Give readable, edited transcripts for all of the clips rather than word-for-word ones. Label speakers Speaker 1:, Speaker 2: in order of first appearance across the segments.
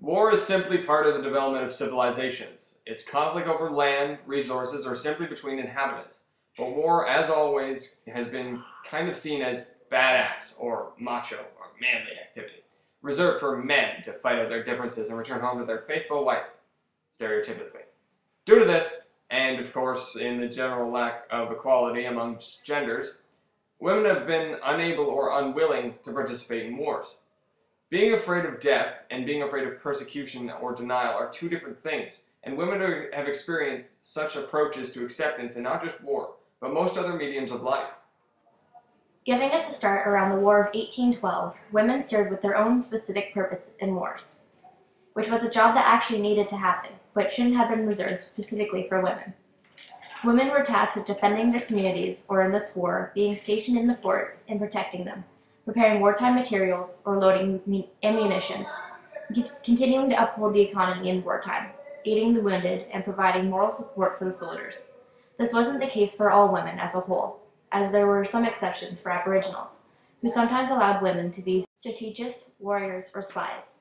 Speaker 1: War is simply part of the development of civilizations. It's conflict over land, resources, or simply between inhabitants. But war, as always, has been kind of seen as badass or macho or manly activity, reserved for men to fight out their differences and return home to their faithful wife, stereotypically. Due to this, and of course in the general lack of equality amongst genders, women have been unable or unwilling to participate in wars. Being afraid of death and being afraid of persecution or denial are two different things, and women have experienced such approaches to acceptance in not just war, but most other mediums of life.
Speaker 2: Giving us a start around the War of 1812, women served with their own specific purpose in wars, which was a job that actually needed to happen, but shouldn't have been reserved specifically for women. Women were tasked with defending their communities, or in this war, being stationed in the forts and protecting them, preparing wartime materials or loading ammunitions, continuing to uphold the economy in wartime, aiding the wounded, and providing moral support for the soldiers. This wasn't the case for all women as a whole, as there were some exceptions for Aboriginals, who sometimes allowed women to be strategists, warriors, or spies.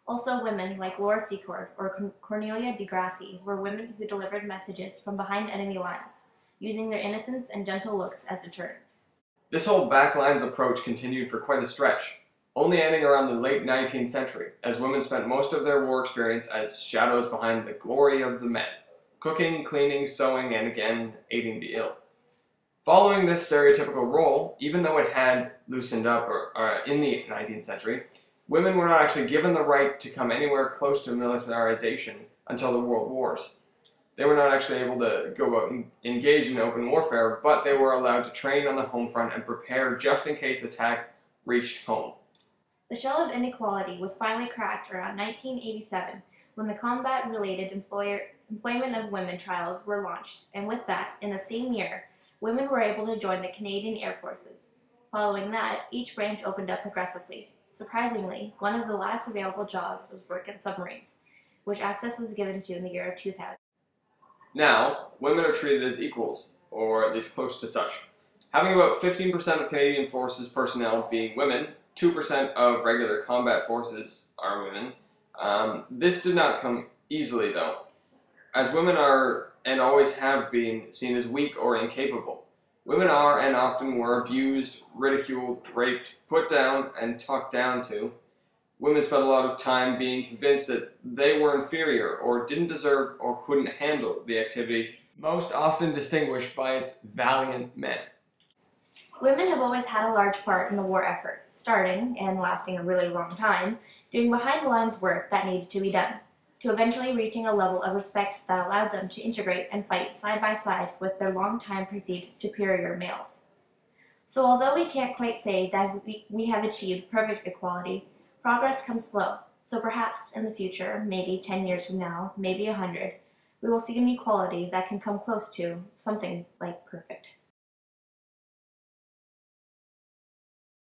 Speaker 2: Also, women like Laura Secord or Cornelia de Grasse were women who delivered messages from behind enemy lines, using their innocence and gentle looks as deterrents.
Speaker 1: This whole backlines approach continued for quite a stretch, only ending around the late 19th century, as women spent most of their war experience as shadows behind the glory of the men, cooking, cleaning, sewing, and again, aiding the ill. Following this stereotypical role, even though it had loosened up in the 19th century, women were not actually given the right to come anywhere close to militarization until the World Wars. They were not actually able to go out and engage in open warfare, but they were allowed to train on the home front and prepare just in case attack reached home.
Speaker 2: The shell of inequality was finally cracked around 1987 when the combat-related employment of women trials were launched, and with that, in the same year, women were able to join the Canadian Air Forces. Following that, each branch opened up progressively. Surprisingly, one of the last available jobs was work at submarines, which access was given to in the year 2000.
Speaker 1: Now, women are treated as equals, or at least close to such. Having about 15% of Canadian Forces personnel being women, 2% of regular combat forces are women. This did not come easily though, as women are, and always have been, seen as weak or incapable. Women are, and often were, abused, ridiculed, raped, put down, and talked down to. Women spent a lot of time being convinced that they were inferior, or didn't deserve, or couldn't handle the activity, most often distinguished by its valiant men.
Speaker 2: Women have always had a large part in the war effort, starting, and lasting a really long time, doing behind-the-lines work that needed to be done, to eventually reaching a level of respect that allowed them to integrate and fight side by side with their long-time perceived superior males. So although we can't quite say that we have achieved perfect equality, progress comes slow, so perhaps in the future, maybe 10 years from now, maybe 100, we will see an equality that can come close to something like perfect.